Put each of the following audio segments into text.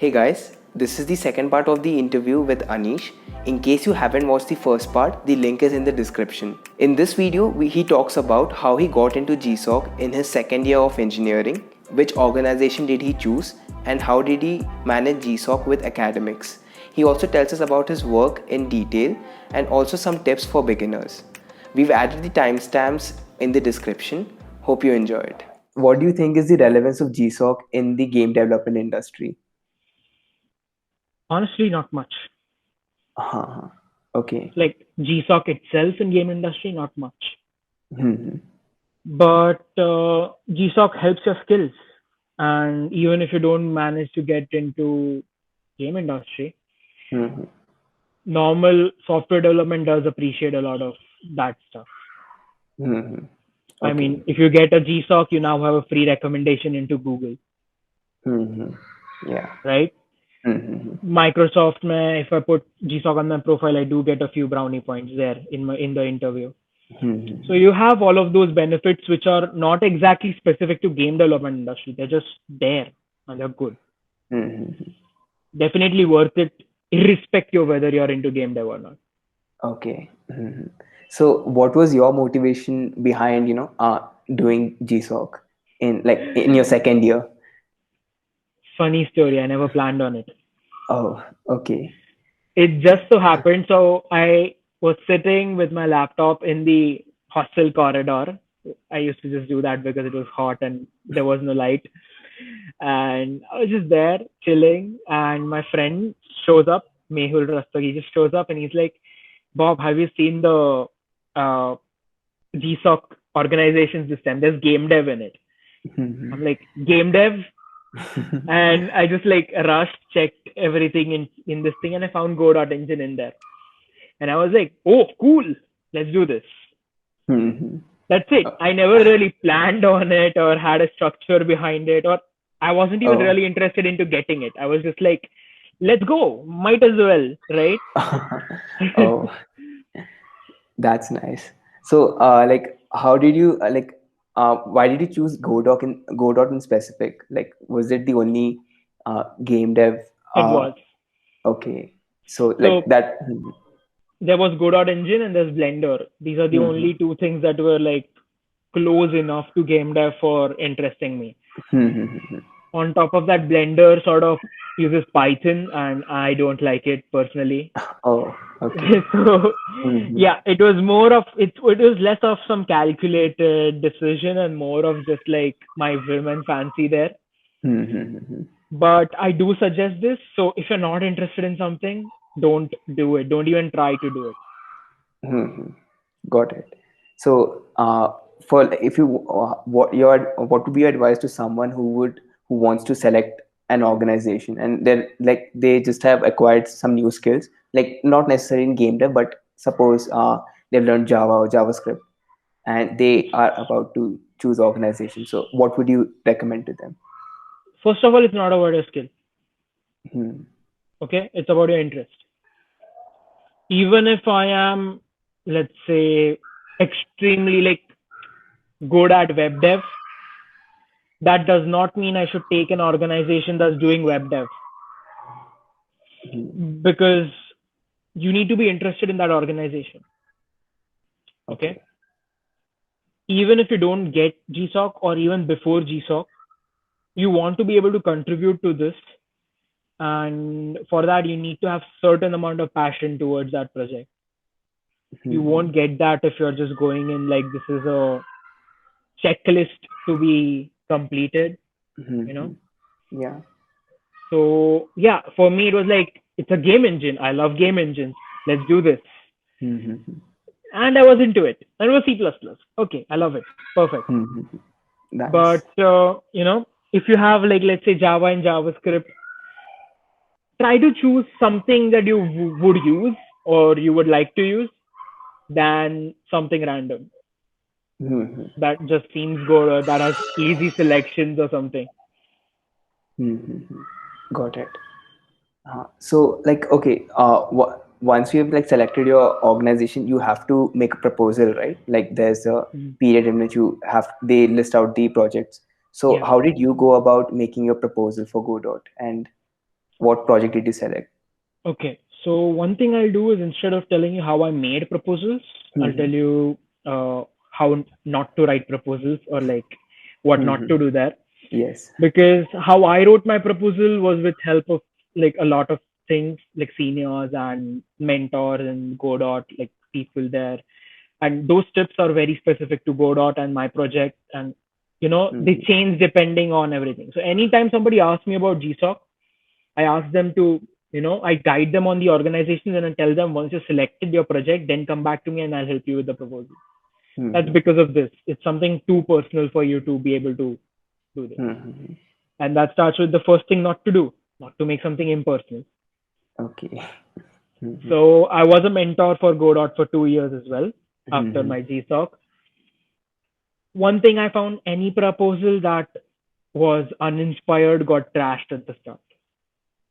Hey guys, this is the second part of the interview with Anish. In case you haven't watched the first part, the link is in the description. In this video, he talks about how he got into GSOC in his second year of engineering, which organization did he choose, and how did he manage GSOC with academics. He also tells us about his work in detail and also some tips for beginners. We've added the timestamps in the description. Hope you enjoy it. What do you think is the relevance of GSOC in the game development industry? Honestly, not much. Uh-huh. Okay. Like GSOC itself in game industry, not much. Hmm. But GSOC helps your skills, and even if you don't manage to get into game industry, Hmm. normal software development does appreciate a lot of that stuff. Hmm. I Okay. mean, if you get a GSOC, you now have a free recommendation into Google, Hmm. Yeah. right? Hmm. Microsoft, if I put GSOC on my profile, I do get a few brownie points there in the interview. So Hmm. you have all of those benefits which are not exactly specific to game development industry. They're just there and they're good. Hmm. Definitely worth it, irrespective of whether you're into game dev or not. Okay. Hmm. So, what was your motivation behind, doing GSOC in your second year? Funny story, I never planned on it. Oh, okay. It just so happened. So I was sitting with my laptop in the hostel corridor. I used to just do that because it was hot and there was no light. And I was just there chilling, and my friend shows up, Mehul Rastak. He just shows up and he's like, Bob, have you seen the uh, GSOC organizations this time? There's game dev in it. Hmm. I'm like, game dev? And I just like rushed, checked everything in this thing, and I found Go.Engine in there. And I was like, oh, cool, let's do this. Hmm. That's it. I never really planned on it or had a structure behind it, or I wasn't even Oh. really interested into getting it. I was just like, let's go, might as well, right? Oh, that's nice. So, how did you why did you choose Godot in specific? Like, was it the only game dev? It was. Okay, so like So that. there was Go.Engine and there's Blender. These are the Hmm. only two things that were like close enough to game dev for interesting me. Hmm. On top of that, Blender sort of uses Python, and I don't like it personally. Oh, okay. So Hmm. yeah, it was more of it was less of some calculated decision and more of just like my whim and fancy there. Hmm. But I do suggest this. So if you're not interested in something, don't do it. Don't even try to do it. Hmm. Got it. So, for if you what would be your advice to someone who wants to select an organization and they just have acquired some new skills, like not necessarily in game dev, but suppose they've learned Java or JavaScript and they are about to choose organization. So, what would you recommend to them? First of all, it's not about your skill. Hmm. Okay, it's about your interest. Even if I am, let's say, extremely like good at web dev, that does not mean I should take an organization that's doing web dev, Hmm. because you need to be interested in that organization. Okay. Okay. Even if you don't get GSOC or even before GSOC, you want to be able to contribute to this. And for that, you need to have certain amount of passion towards that project. You Hmm. won't get that if you're just going in like this is a checklist to be completed, you know? Hmm. Yeah. So yeah, for me, it was like, it's a game engine. I love game engines. Let's do this. Hmm. And I was into it. And it was C++. Okay, I love it. Perfect. Hmm. Nice. But if you have like let's say Java and JavaScript, try to choose something that you would use or you would like to use than something random Hmm. that just seems good or that has easy selections or something. Hmm. Got it. So, like, okay, once you have like selected your organization, you have to make a proposal, right? Like, there's a Mhm. period in which they list out the projects. So, Yeah. how did you go about making your proposal for Godot? And what project did you select? Okay. So one thing I'll do is instead of telling you how I made proposals, I'll tell Mm-hmm. you how not to write proposals or like what not Mm-hmm. to do there. Yes. Because how I wrote my proposal was with help of like a lot of things like seniors and mentors and Godot, like people there. And those tips are very specific to Godot and my project. And, they Mm-hmm. change depending on everything. So anytime somebody asks me about GSOC, I ask them to, I guide them on the organizations and I tell them once you selected your project, then come back to me and I'll help you with the proposal. That's Mm-hmm. because of this. It's something too personal for you to be able to do this. Mm-hmm. And that starts with the first thing not to do, not to make something impersonal. Okay. Mm-hmm. So I was a mentor for Godot for 2 years as well after Mm-hmm. my GSOC. One thing I found, any proposal that was uninspired got trashed at the start.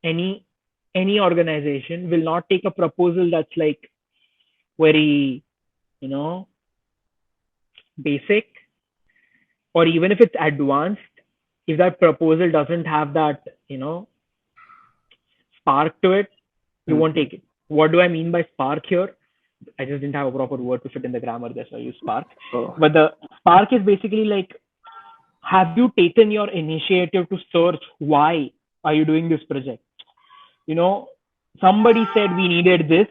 Any any organization will not take a proposal that's like very, you know, basic, or even if it's advanced, if that proposal doesn't have that, spark to it, you won't Mm-hmm. take it. What do I mean by spark here? I just didn't have a proper word to fit in the grammar there, so I use spark. Oh. But the spark is basically like, have you taken your initiative to search why are you doing this project? You know, somebody said we needed this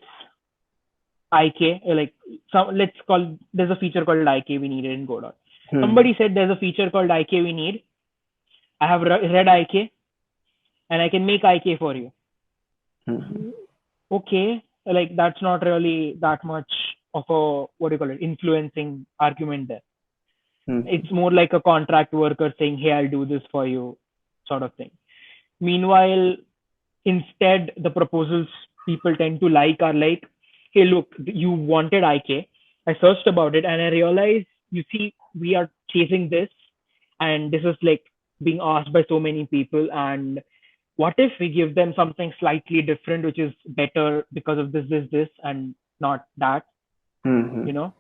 IK, like some let's call there's a feature called IK we needed in Godot. Mm-hmm. Somebody said there's a feature called IK we need. I have read IK and I can make IK for you. Mm-hmm. Okay, like that's not really that much of a what do you call it influencing argument there. Mm-hmm. It's more like a contract worker saying, "Hey, I'll do this for you," sort of thing. Meanwhile, instead, the proposals people tend to like are like, "Hey, look, you wanted IK. I searched about it and I realized, you see, we are chasing this, and this is like being asked by so many people. And what if we give them something slightly different, which is better because of this, and not that, Mm-hmm. you know?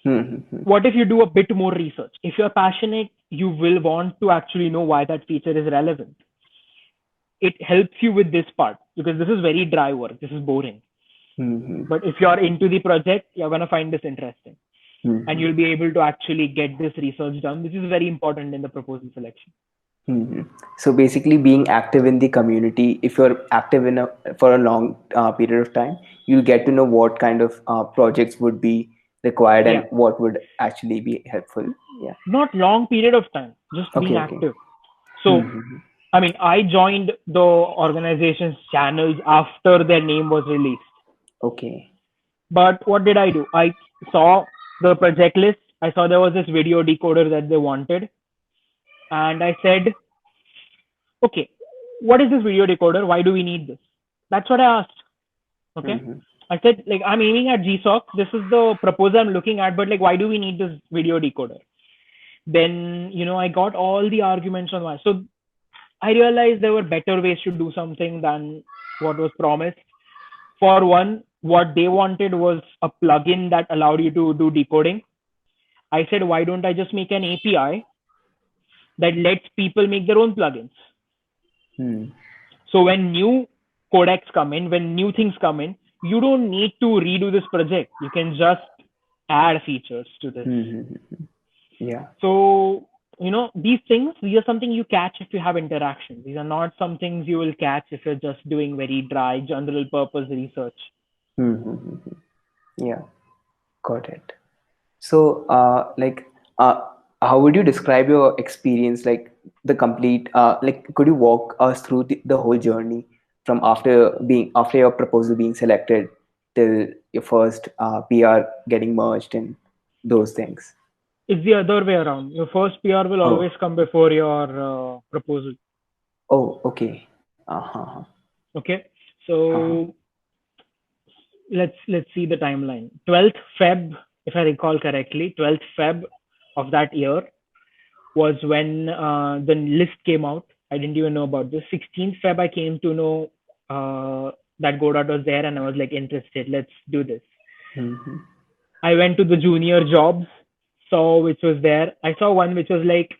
Mm-hmm. What if you do a bit more research? If you're passionate, you will want to actually know why that feature is relevant. It helps you with this part because this is very dry work. This is boring. Mm-hmm. But if you're into the project, you're going to find this interesting and Mm-hmm. you'll be able to actually get this research done, which is very important in the proposal selection. Mm-hmm. So basically, being active in the community, if you're active in for a long period of time, you get to know what kind of projects would be required and Yeah. what would actually be helpful. Yeah. Not long period of time, just Okay. being Okay. active. So, Mm-hmm. I mean, I joined the organization's channels after their name was released. Okay. But what did I do? I saw the project list. I saw there was this video decoder that they wanted. And I said, okay, what is this video decoder? Why do we need this? That's what I asked. Okay. Mm-hmm. I said, like, I'm aiming at GSOC. This is the proposal I'm looking at, but like, why do we need this video decoder? Then, I got all the arguments on why. So I realized there were better ways to do something than what was promised. For one, what they wanted was a plugin that allowed you to do decoding. I said, why don't I just make an API that lets people make their own plugins? Mm-hmm. So when new codecs come in, when new things come in, you don't need to redo this project. You can just add features to this. Mm-hmm. Yeah. So, these are something you catch if you have interaction. These are not some things you will catch if you're just doing very dry, general purpose research. Mm-hmm. Yeah. Got it. So, how would you describe your experience, like the complete, could you walk us through the whole journey from after your proposal being selected till your first PR getting merged and those things? It's the other way around. Your first PR will always Oh, come before your proposal. oh, okay. Uh-huh. Okay. Uh-huh. So let's see the timeline. 12th Feb, if I recall correctly, 12th Feb of that year was when the list came out. I didn't even know about this. 16th Feb, I came to know that Godot was there, and I was like interested. Let's do this. Mm-hmm. I went to the junior jobs, saw which was there. I saw one which was like,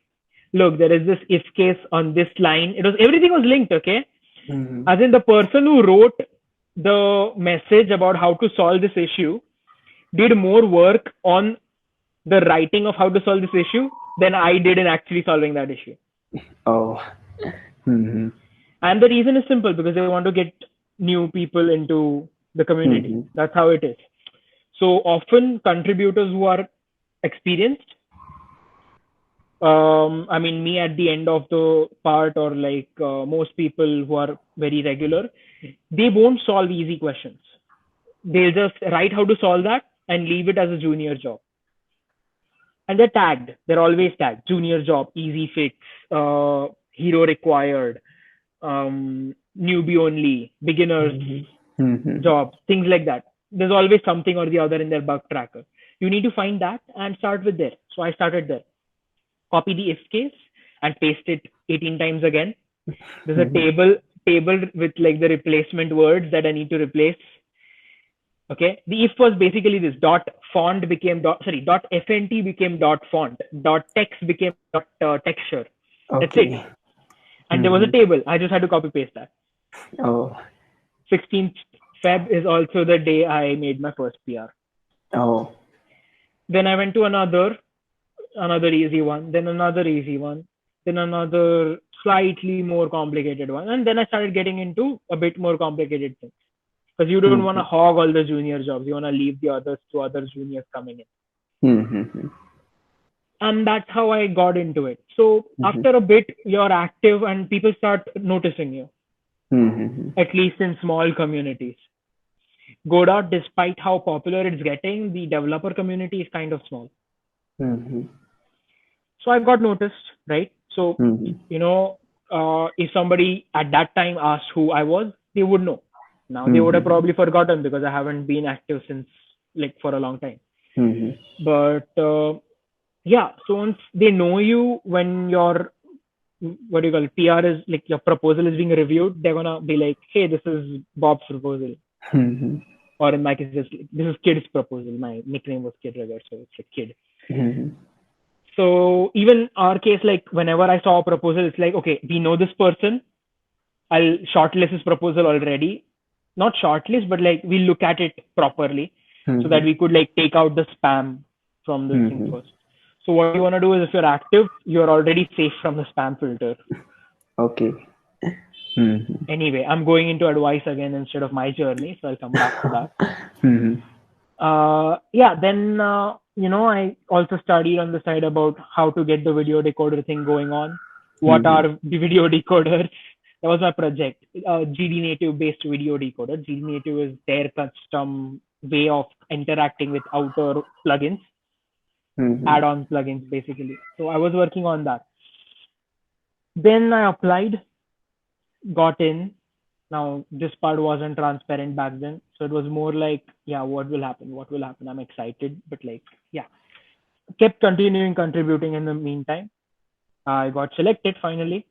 look, there is this if case on this line. Everything was linked, okay? Mm-hmm. As in, the person who wrote the message about how to solve this issue did more work on the writing of how to solve this issue than I did in actually solving that issue. Oh. Mm-hmm. And the reason is simple, because they want to get new people into the community. Mm-hmm. That's how it is. So often contributors who are experienced, I mean, me at the end of the part, or like most people who are very regular, they won't solve easy questions. They'll just write how to solve that and leave it as a junior job. And they're tagged. They're always tagged. Junior job, easy fix, hero required, newbie only, beginners Mm-hmm. Mm-hmm. job, things like that. There's always something or the other in their bug tracker. You need to find that and start with there. So I started there. Copy the if case and paste it 18 times again. There's a table with like the replacement words that I need to replace. Okay. The if was basically this: dot font became dot fnt became dot font, dot text became dot texture. That's it. Okay. And there was a Mm-hmm. table. I just had to copy paste that. Oh. 16th Feb is also the day I made my first PR. Oh. Then I went to another easy one, then another easy one, then another slightly more complicated one, and then I started getting into a bit more complicated things. Because you don't want Mm-hmm. to hog all the junior jobs. You want to leave the others to other juniors coming in. Mm-hmm. And that's how I got into it. So Mm-hmm. after a bit, you're active and people start noticing you, Mm-hmm. at least in small communities. Godot, despite how popular it's getting, the developer community is kind of small. Mm-hmm. So I got noticed, right? So, Mm-hmm. if somebody at that time asked who I was, they would know. Now they would have Mm-hmm. probably forgotten, because I haven't been active since, like, for a long time. Mm-hmm. But yeah, so once they know you, when your, what do you call it, PR is like, your proposal is being reviewed, they're gonna be like, hey, this is Bob's proposal. Mm-hmm. Or in my case, this is Kid's proposal. My nickname was Kid Rugger, so it's like Kid. Mm-hmm. So even our case, like whenever I saw a proposal, it's like, okay, we know this person. I'll shortlist his proposal already. Not shortlist, but like we look at it properly, so that Mm-hmm. we could like take out the spam from this thing Mm-hmm. first. So what you want to do is, if you're active, you're already safe from the spam filter. Okay. Mm-hmm. Anyway, I'm going into advice again instead of my journey, so I'll come back to that. Mm-hmm. Yeah, then I also studied on the side about how to get the video decoder thing going on. What Mm-hmm. are the video decoders? That was my project. GD Native based video decoder. GD Native is their custom way of interacting with outer plugins, Mm-hmm. add-on plugins basically. So I was working on that. Then I applied, got in. Now this part wasn't transparent back then, so it was more like, yeah, what will happen? What will happen? I'm excited, but like, yeah, kept continuing contributing in the meantime. I got selected finally,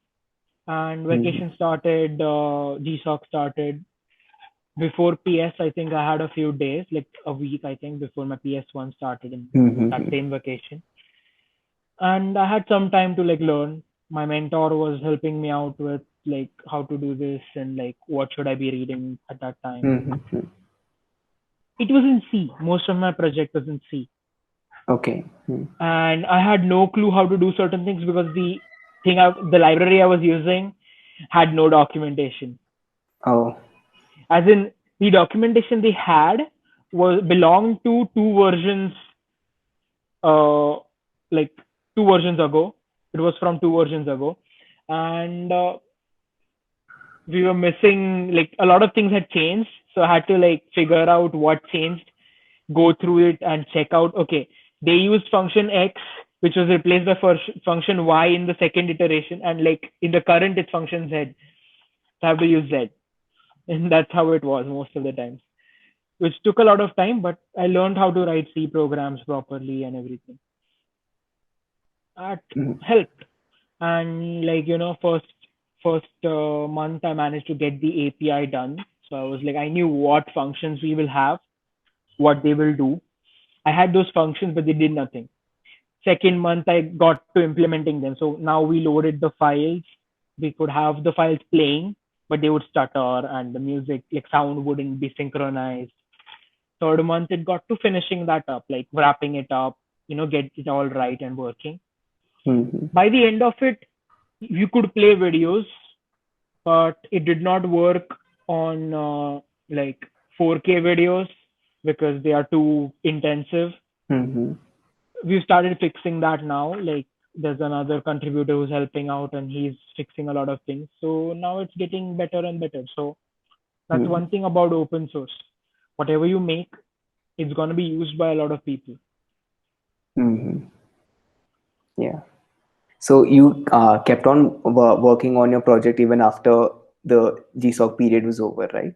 and Mm-hmm. vacation started. GSOC started. Before PS, I think I had a few days, like a week, I think, before my PS1 started in that Mm-hmm. same vacation. And I had some time to like learn. My mentor was helping me out with like how to do this and like what should I be reading at that time. Mm-hmm. It was in C. Most of my project was in C. Okay. Mm. And I had no clue how to do certain things, because the library I was using had no documentation. Oh. As in, the documentation they had was belonged to uh, like 2 versions ago. It was from 2 versions ago, and we were missing, like, a lot of things had changed. So I had to like figure out what changed, go through it and check out, okay, they used function X, which was replaced by function Y in the second iteration, and like in the current it's function Z. So I have to use Z. And that's how it was most of the times, which took a lot of time, but I learned how to write C programs properly and everything. That Mm. helped. And like, first month I managed to get the API done. So I was like, I knew what functions we will have, what they will do. I had those functions, but they did nothing. Second month I got to implementing them. So now we loaded the files. We could have the files playing, but they would stutter and the music, like sound wouldn't be synchronized. Third month, it got to finishing that up, like wrapping it up, get it all right and working. Mm-hmm. By the end of it, you could play videos, but it did not work on like 4K videos because they are too intensive. Mm-hmm. We've started fixing that now. Like there's another contributor who's helping out and he's fixing a lot of things. So now it's getting better and better. So that's Mm-hmm. one thing about open source. Whatever you make, it's going to be used by a lot of people. Mm-hmm. Yeah. So you kept on working on your project even after the GSOC period was over, right?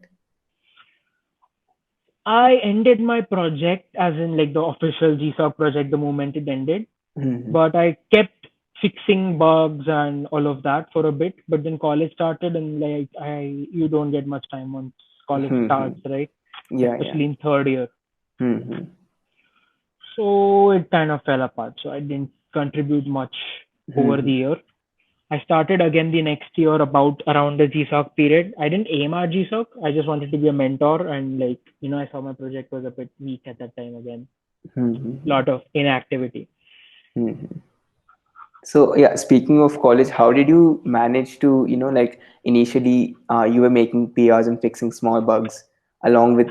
I ended my project, as in like the official GSOC project, the moment it ended. Mm-hmm. But I kept fixing bugs and all of that for a bit. But then college started, and like you don't get much time once college Mm-hmm. starts, right? Yeah, yeah. Especially in third year. Mm-hmm. So it kind of fell apart. So I didn't contribute much over Mm-hmm. the year. I started again the next year about around the GSOC period. I didn't aim at GSOC. I just wanted to be a mentor, and like I saw my project was a bit weak at that time again. Mm-hmm. Lot of inactivity. Mm-hmm. So yeah, speaking of college, how did you manage to, like initially you were making PRs and fixing small bugs along with,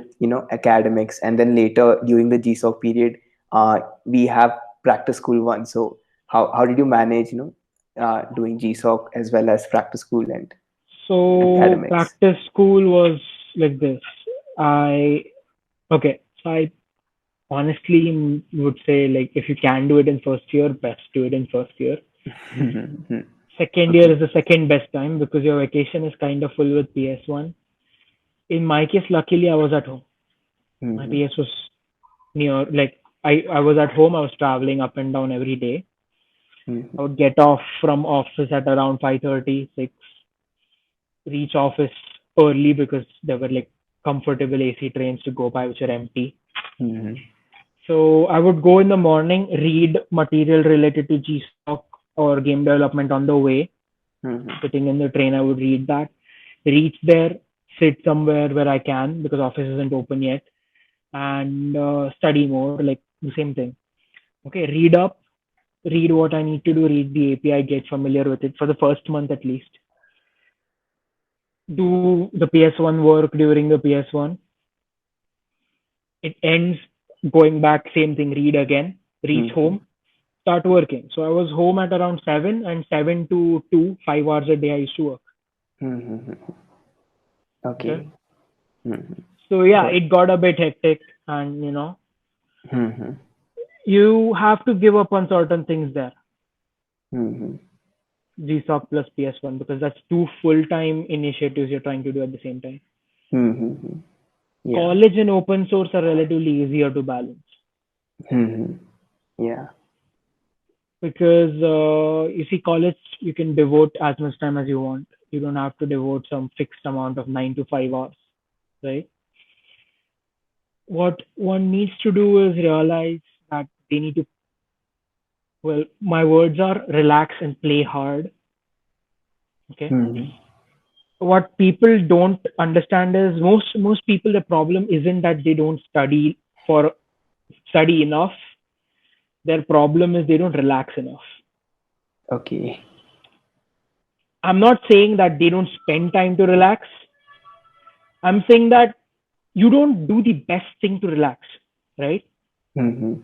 academics, and then later during the GSOC period, we have practice school one. So how did you manage, doing GSOC as well as practice school and So academics? practice school was like this. I okay. So I honestly would say like if you can do it in first year, best do it in first year. Second year Okay. is the second best time because your vacation is kind of full with PS1. In my case, luckily I was at home. My Mhm. PS was near. Like I was at home. I was traveling up and down every day. I Mhm. would get off from office at around 5:30, 6, reach office early because there were like comfortable AC trains to go by which are empty. Mhm. So I would go in the morning, read material related to GSOC or game development on the way. Mhm. Sitting in the train, I would read that. Reach there, sit somewhere where I can because office isn't open yet, and study more, like the same thing. Okay, read up, read what I need to do, read the API, get familiar with it for the first month at least. Do the PS1 work during the PS1. It ends, going back, same thing, read again, reach Mhm. home, start working. So I was home at around 7 and 7 to 2, 5 hours a day I used to work. Mhm. Okay. Okay. Mhm. So yeah, Got it. it got a bit hectic and Mhm. you have to give up on certain things there. Mhm. GSOC plus PS1 because that's two full-time initiatives you're trying to do at the same time. Mhm. Yeah. College and open source are relatively easier to balance Mhm. Yeah. because you see, college you can devote as much time as you want. You don't have to devote some fixed amount of 9 to 5 hours, right? What one needs to do is realize that they need to, well, my words are relax and play hard. Okay. Mhm. What people don't understand is most people, the problem isn't that they don't for study enough. Their problem is they don't relax enough. Okay. I'm not saying that they don't spend time to relax. I'm saying that you don't do the best thing to relax, right? Mhm.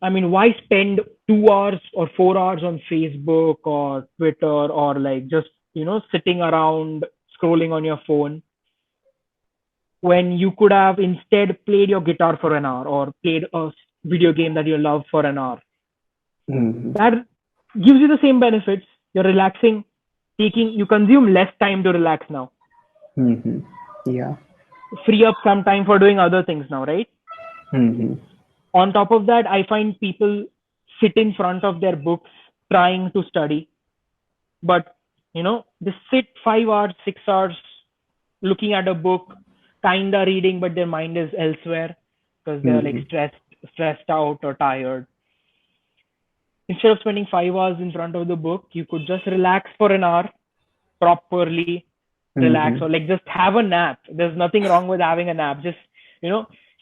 I mean, why spend 2 hours or 4 hours on Facebook or Twitter or like just, sitting around scrolling on your phone when you could have instead played your guitar for an hour or played a video game that you love for an hour? Mhm. That gives you the same benefits. You're relaxing, you consume less time to relax now. Mhm. Yeah. Free up some time for doing other things now, right? Mhm. On top of that, I find people sit in front of their books trying to study, but they sit 5 hours, 6 hours looking at a book, kinda reading, but their mind is elsewhere because they're like Mhm. stressed out or tired. Instead of spending 5 hours in front of the book, you could just relax for an hour properly, relax, or like just have a nap. There's nothing wrong with having a nap. Just,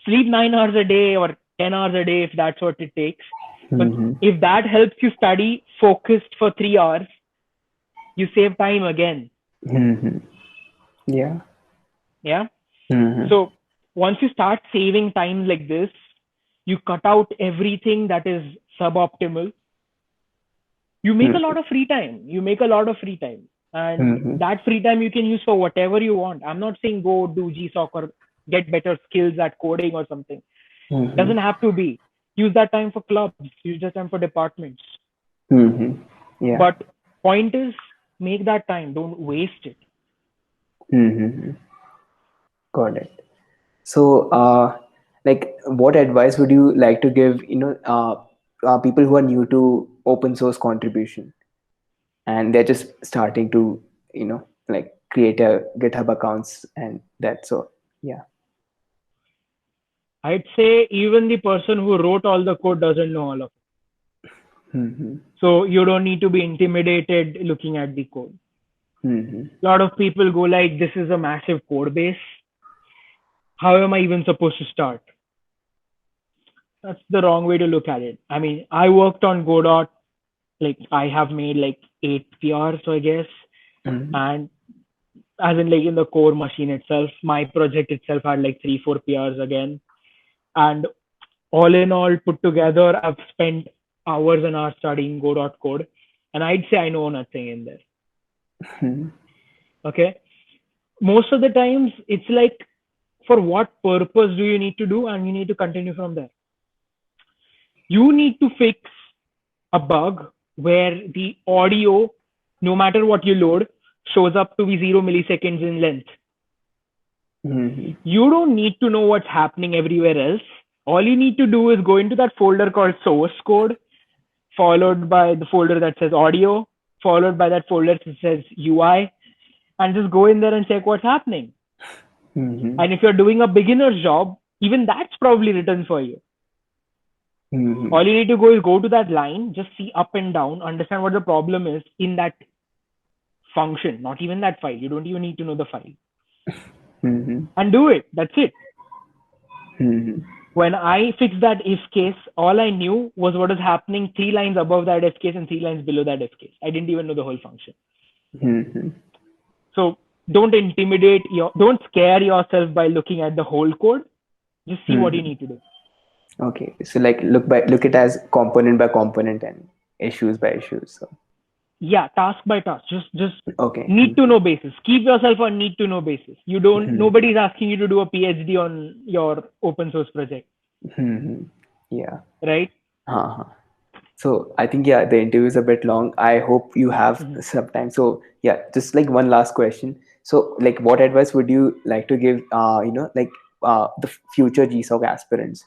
sleep 9 hours a day or 10 hours a day if that's what it takes. But if that helps you study focused for 3 hours, you save time again. Yeah. Yeah. So once you start saving time like this, you cut out everything that is suboptimal. You make a lot of free time. And that free time you can use for whatever you want. I'm not saying go do GSOC or get better skills at coding or something. Doesn't have to be. Use that time for clubs. Use that time for departments. Yeah. But point is, make that time. Don't waste it. Got it. So, what advice would you like to give, people who are new to open source contribution and they're just starting to, create a GitHub accounts and that. So, yeah. I'd say even the person who wrote all the code doesn't know all of it. So you don't need to be intimidated looking at the code. A lot of people go like, this is a massive code base. How am I even supposed to start? That's the wrong way to look at it. I mean, I worked on Godot. Like, I have made like 8 PRs, I guess. And as in like in the core machine itself, my project itself had like 3-4 PRs again. And all in all put together, I've spent hours and hours studying Godot code. And I'd say I know nothing in there. Okay. Most of the times it's like, for what purpose do you need to do? And you need to continue from there. You need to fix a bug where the audio, no matter what you load, shows up to be 0 milliseconds in length. You don't need to know what's happening everywhere else. All you need to do is go into that folder called source code, followed by the folder that says audio, followed by that folder that says UI, and just go in there and check what's happening. And if you're doing a beginner's job, even that's probably written for you. All you need to go to that line, just see up and down, understand what the problem is in that function, not even that file. You don't even need to know the file. And do it. That's it. When I fixed that if case, all I knew was what is happening 3 lines above that if case and 3 lines below that if case. I didn't even know the whole function. So don't don't scare yourself by looking at the whole code. Just see what you need to do. Okay. So like look it as component by component and issues by issues. So. Yeah, task by task. Just okay. Need to know basis. Keep yourself on need to know basis. You don't. Nobody's asking you to do a PhD on your open source project. Yeah. Right. So I think the interview is a bit long. I hope you have some time. So yeah, just like one last question. So like, what advice would you like to give? The future GSOC aspirants.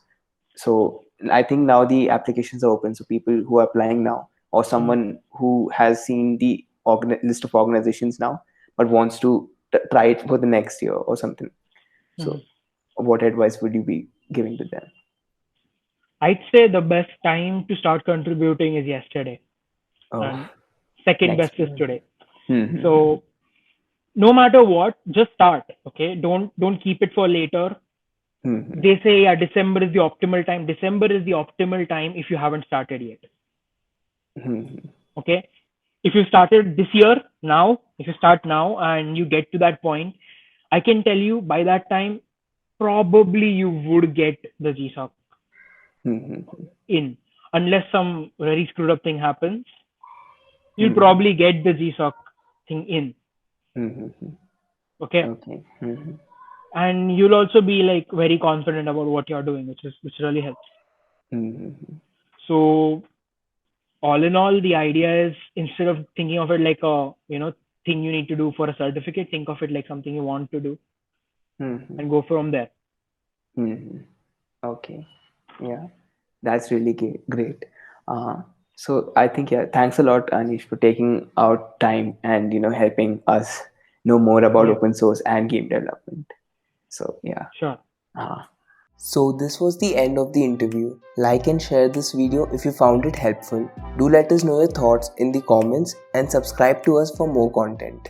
So I think now the applications are open. So people who are applying now, or someone who has seen the list of organizations now, but wants to try it for the next year or something. So what advice would you be giving to them? I'd say the best time to start contributing is yesterday. And second best is today. So no matter what, just start. Okay. Don't keep it for later. They say December is the optimal time. December is the optimal time if you haven't started yet. Okay. If you started this year now, if you start now and you get to that point, I can tell you by that time, probably you would get the GSOC in, unless some very screwed up thing happens. You'll probably get the GSOC thing in. Okay. And you'll also be like very confident about what you're doing, which really helps. So all in all, the idea is, instead of thinking of it like a thing you need to do for a certificate, think of it like something you want to do and go from there. Okay. Yeah, that's really great. So I think, thanks a lot, Anish, for taking out time and helping us know more about open source and game development. So yeah. Sure. So this was the end of the interview. Like and share this video if you found it helpful. Do let us know your thoughts in the comments and subscribe to us for more content.